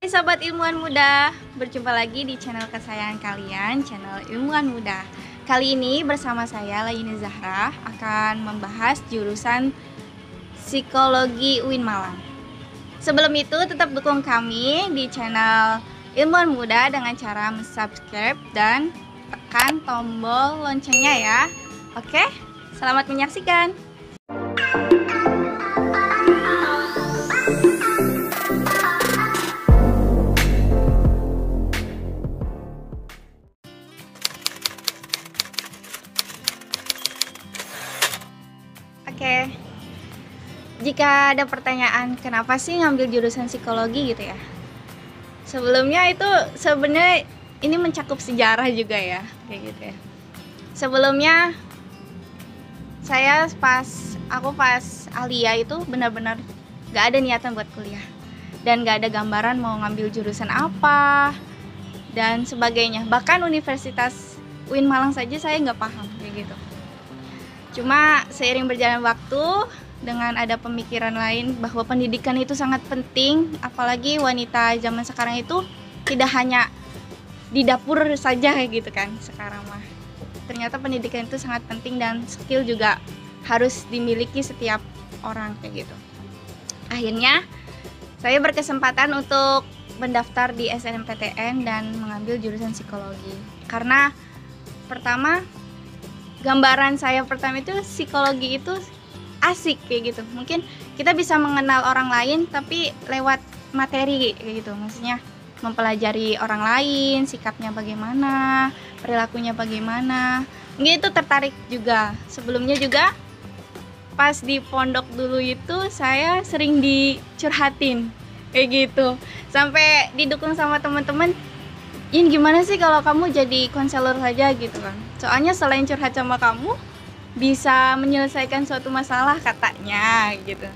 Hai Sobat Ilmuwan Muda, berjumpa lagi di channel kesayangan kalian, channel Ilmuwan Muda. Kali ini bersama saya Layini Zahra akan membahas jurusan Psikologi UIN Malang. Sebelum itu tetap dukung kami di channel Ilmuwan Muda dengan cara subscribe dan tekan tombol loncengnya ya. Oke, selamat menyaksikan. Oke, jika ada pertanyaan kenapa sih ngambil jurusan psikologi gitu ya, sebelumnya itu sebenarnya ini mencakup sejarah juga ya, kayak gitu ya. Sebelumnya aku pas Alia itu benar-benar gak ada niatan buat kuliah dan gak ada gambaran mau ngambil jurusan apa dan sebagainya. Bahkan Universitas UIN Malang saja saya nggak paham kayak gitu. Cuma seiring berjalan waktu dengan ada pemikiran lain bahwa pendidikan itu sangat penting, apalagi wanita zaman sekarang itu tidak hanya di dapur saja kayak gitu kan sekarang mah. Ternyata pendidikan itu sangat penting dan skill juga harus dimiliki setiap orang kayak gitu. Akhirnya saya berkesempatan untuk mendaftar di SNMPTN dan mengambil jurusan psikologi. Karena pertama, gambaran saya pertama itu psikologi itu asik kayak gitu. Mungkin kita bisa mengenal orang lain tapi lewat materi kayak gitu. Maksudnya mempelajari orang lain, sikapnya bagaimana, perilakunya bagaimana. Mungkin itu tertarik juga. Sebelumnya juga pas di pondok dulu itu saya sering dicurhatin kayak gitu. Sampai didukung sama teman-teman, "Yin, gimana sih kalau kamu jadi konselor saja gitu kan? Soalnya selain curhat sama kamu, bisa menyelesaikan suatu masalah," katanya gitu.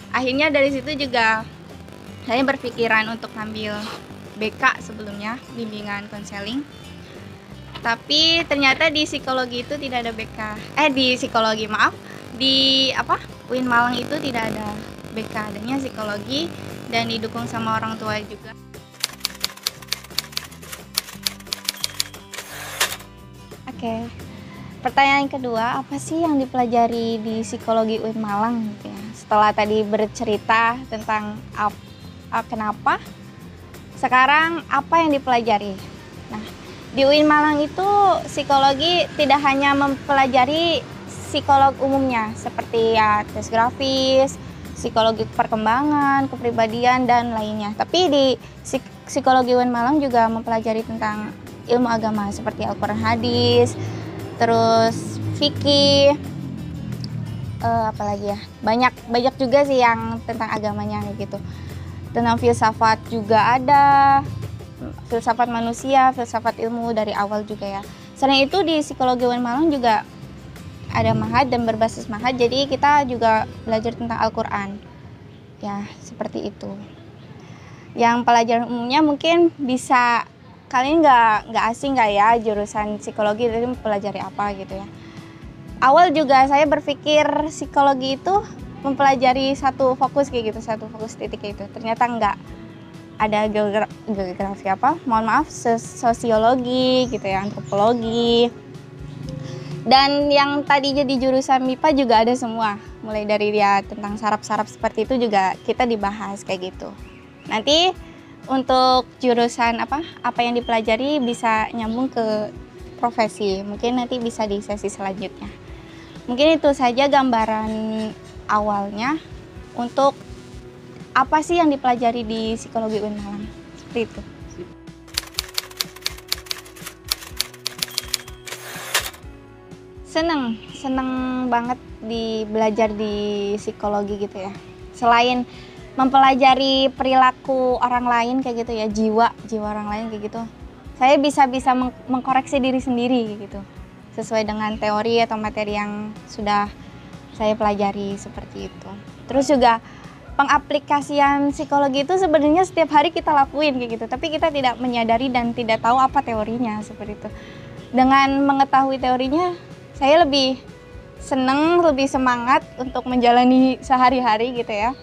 Akhirnya dari situ juga saya berpikiran untuk ngambil BK sebelumnya, bimbingan konseling. Tapi ternyata di psikologi itu tidak ada BK. Di UIN Malang itu tidak ada BK, adanya psikologi dan didukung sama orang tua juga. Oke. Pertanyaan kedua, apa sih yang dipelajari di psikologi UIN Malang gitu ya? Setelah tadi bercerita tentang kenapa, sekarang apa yang dipelajari? Nah, di UIN Malang itu psikologi tidak hanya mempelajari psikolog umumnya seperti ya tes grafis, psikologi perkembangan, kepribadian dan lainnya. Tapi di psikologi UIN Malang juga mempelajari tentang ilmu agama seperti Al-Quran hadis, terus fikih, apalagi ya, banyak juga sih yang tentang agamanya kayak gitu. Tentang filsafat juga ada, filsafat manusia, filsafat ilmu dari awal juga ya. Selain itu di psikologi UIN Malang juga ada mahad dan berbasis mahad, jadi kita juga belajar tentang Al-Quran ya, seperti itu. Yang pelajaran umumnya mungkin bisa kalian nggak asing nggak ya jurusan psikologi itu mempelajari apa gitu ya. Awal juga saya berpikir psikologi itu mempelajari satu fokus kayak gitu, satu fokus titik kayak gitu. Ternyata nggak, ada geografi sosiologi gitu ya, antropologi. Dan yang tadi jadi jurusan MIPA juga ada semua. Mulai dari dia tentang saraf-saraf seperti itu juga kita dibahas kayak gitu. Nanti untuk jurusan apa yang dipelajari bisa nyambung ke profesi. Mungkin nanti bisa di sesi selanjutnya. Mungkin itu saja gambaran awalnya untuk apa sih yang dipelajari di psikologi UIN Malang. Seperti itu. Seneng banget belajar di psikologi gitu ya. Selain mempelajari perilaku orang lain kayak gitu ya, jiwa orang lain kayak gitu, saya bisa mengkoreksi diri sendiri gitu, sesuai dengan teori atau materi yang sudah saya pelajari seperti itu. Terus juga pengaplikasian psikologi itu sebenarnya setiap hari kita lakuin kayak gitu, tapi kita tidak menyadari dan tidak tahu apa teorinya seperti itu. Dengan mengetahui teorinya, saya lebih seneng, lebih semangat untuk menjalani sehari-hari gitu ya.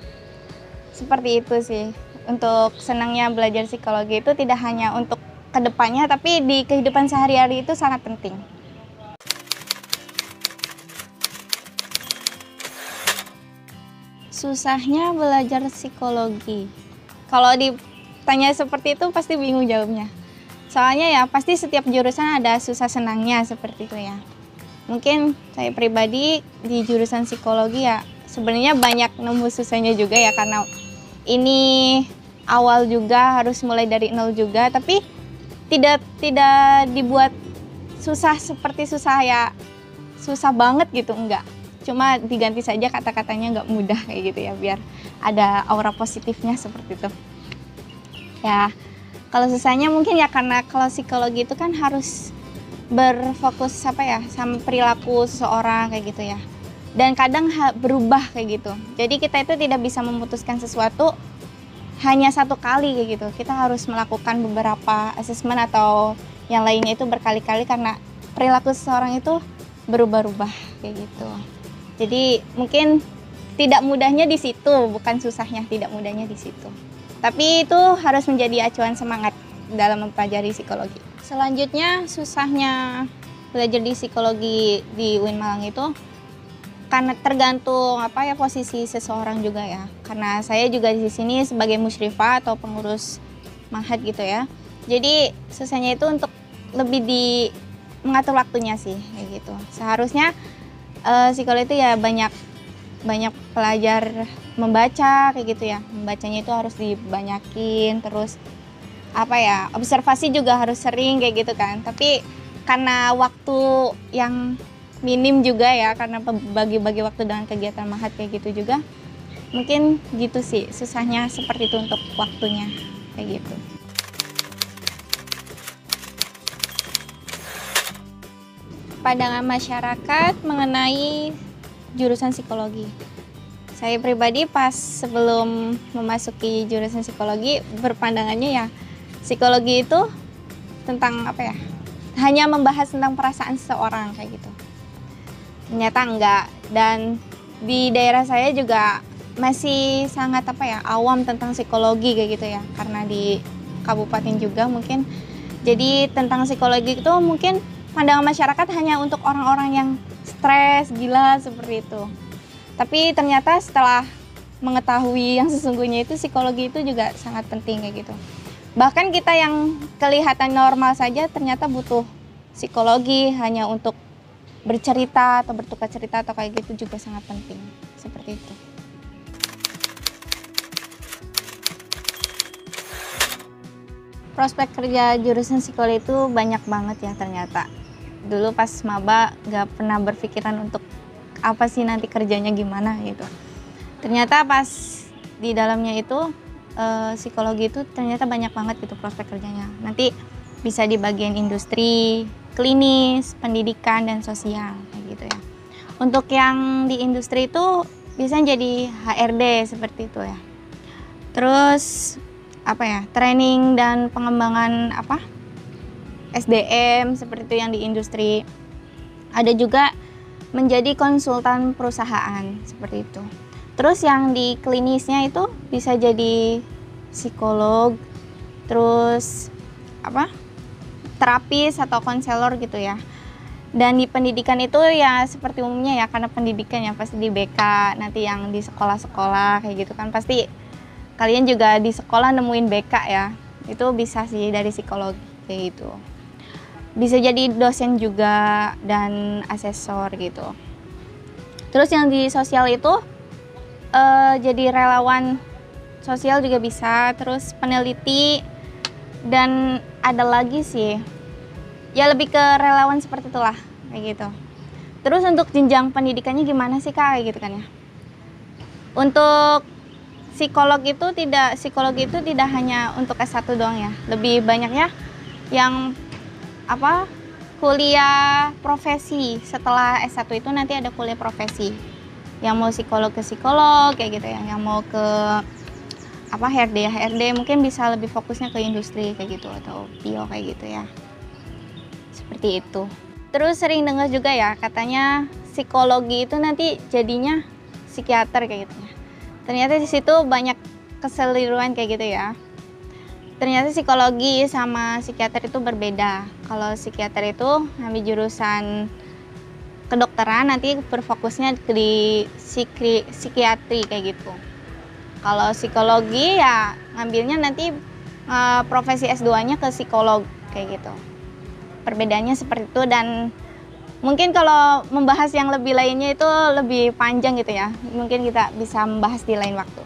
Seperti itu sih untuk senangnya belajar psikologi itu tidak hanya untuk kedepannya, tapi di kehidupan sehari-hari itu sangat penting. Susahnya belajar psikologi. Kalau ditanya seperti itu pasti bingung jawabnya. Soalnya ya pasti setiap jurusan ada susah senangnya seperti itu ya. Mungkin saya pribadi di jurusan psikologi ya sebenarnya banyak nemu susahnya juga ya, karena ini awal juga, harus mulai dari nol juga, tapi tidak dibuat susah seperti susah banget gitu, enggak. Cuma diganti saja kata-katanya nggak mudah kayak gitu ya, biar ada aura positifnya seperti itu. Ya, kalau susahnya mungkin ya karena kalau psikologi itu kan harus berfokus sama perilaku seseorang kayak gitu ya. Dan kadang berubah kayak gitu. Jadi kita itu tidak bisa memutuskan sesuatu hanya satu kali kayak gitu. Kita harus melakukan beberapa asesmen atau yang lainnya itu berkali-kali karena perilaku seseorang itu berubah-ubah kayak gitu. Jadi mungkin tidak mudahnya di situ, bukan susahnya, tidak mudahnya di situ. Tapi itu harus menjadi acuan semangat dalam mempelajari psikologi. Selanjutnya susahnya belajar di psikologi di UIN Malang itu karena tergantung posisi seseorang juga ya. Karena saya juga di sini sebagai musyrifah atau pengurus ma'had gitu ya. Jadi susahnya itu untuk lebih mengatur waktunya sih kayak gitu. Seharusnya psikologi itu ya banyak pelajar membaca kayak gitu ya. Membacanya itu harus dibanyakin, terus observasi juga harus sering kayak gitu kan. Tapi karena waktu yang minim juga ya, karena bagi-bagi waktu dengan kegiatan ma'had kayak gitu juga, mungkin gitu sih susahnya seperti itu untuk waktunya kayak gitu. Pandangan masyarakat mengenai jurusan psikologi. Saya pribadi pas sebelum memasuki jurusan psikologi berpandangannya ya psikologi itu tentang hanya membahas tentang perasaan seseorang kayak gitu. Ternyata enggak, dan di daerah saya juga masih sangat awam tentang psikologi kayak gitu ya, karena di kabupaten juga mungkin. Jadi tentang psikologi itu mungkin pandangan masyarakat hanya untuk orang-orang yang stres, gila seperti itu. Tapi ternyata setelah mengetahui yang sesungguhnya itu psikologi itu juga sangat penting kayak gitu. Bahkan kita yang kelihatan normal saja ternyata butuh psikologi hanya untuk bercerita atau bertukar cerita atau kayak gitu juga sangat penting, seperti itu. Prospek kerja jurusan psikologi itu banyak banget ya ternyata. Dulu pas maba gak pernah berpikiran untuk apa sih nanti kerjanya gimana gitu. Ternyata pas di dalamnya itu psikologi itu ternyata banyak banget gitu prospek kerjanya. Nanti bisa di bagian industri, klinis, pendidikan, dan sosial kayak gitu ya. Untuk yang di industri itu biasanya jadi HRD seperti itu ya. Terus training dan pengembangan SDM seperti itu yang di industri. Ada juga menjadi konsultan perusahaan seperti itu. Terus yang di klinisnya itu bisa jadi psikolog, terus terapis atau konselor gitu ya. Dan di pendidikan itu ya seperti umumnya ya, karena pendidikan ya pasti di BK, nanti yang di sekolah-sekolah kayak gitu kan pasti kalian juga di sekolah nemuin BK ya. Itu bisa sih dari psikologi kayak gitu. Bisa jadi dosen juga dan asesor gitu. Terus yang di sosial itu jadi relawan sosial juga bisa, terus peneliti, dan ada lagi sih ya lebih ke relawan seperti itulah kayak gitu. Terus untuk jenjang pendidikannya gimana sih Kak kayak gitu kan ya. Untuk psikologi itu tidak hanya untuk S1 doang ya. Lebih banyaknya yang kuliah profesi. Setelah S1 itu nanti ada kuliah profesi. Yang mau psikolog ke psikolog kayak gitu ya. Yang mau ke HRD mungkin bisa lebih fokusnya ke industri kayak gitu atau bio kayak gitu ya. Seperti itu. Terus sering dengar juga ya katanya psikologi itu nanti jadinya psikiater kayak gitu ya. Ternyata di situ banyak keseluruhan kayak gitu ya. Ternyata psikologi sama psikiater itu berbeda. Kalau psikiater itu ngambil jurusan kedokteran, nanti berfokusnya di psikiatri kayak gitu. Kalau psikologi ya ngambilnya nanti profesi S2-nya ke psikolog kayak gitu. Perbedaannya seperti itu, dan mungkin kalau membahas yang lebih lainnya itu lebih panjang gitu ya. Mungkin kita bisa membahas di lain waktu.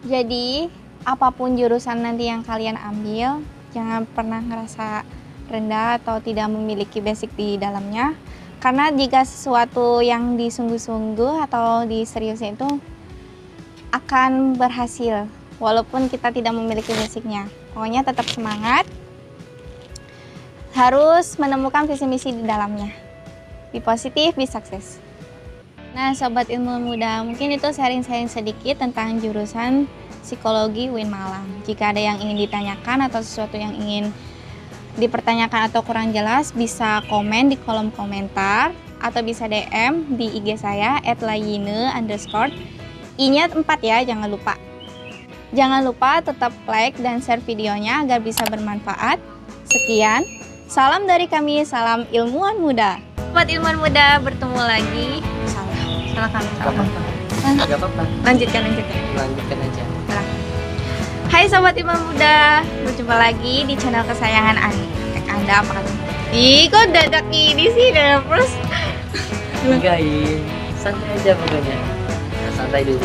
Jadi apapun jurusan nanti yang kalian ambil, jangan pernah ngerasa rendah atau tidak memiliki basic di dalamnya. Karena jika sesuatu yang disungguh-sungguh atau diseriusin itu akan berhasil, walaupun kita tidak memiliki basicnya. Pokoknya tetap semangat, harus menemukan visi misi di dalamnya. Be positif, be sukses. Nah, Sobat Ilmu Muda, mungkin itu sharing-sharing sedikit tentang jurusan Psikologi UIN Malang. Jika ada yang ingin ditanyakan atau sesuatu yang ingin dipertanyakan atau kurang jelas, bisa komen di kolom komentar atau bisa DM di IG saya @layine_. I-nya 4 ya, jangan lupa. Jangan lupa tetap like dan share videonya agar bisa bermanfaat. Sekian, salam dari kami, salam ilmuwan muda. Sobat ilmuwan muda, bertemu lagi. Salah kami. Gak apa-apa. Lanjutkan aja. Nah. Hai Sobat ilmuwan muda, berjumpa lagi di channel kesayangan Anda. Apa kan? Ih, kok dadak ini sih, terus? Enggak, santai aja pokoknya. Santai dulu.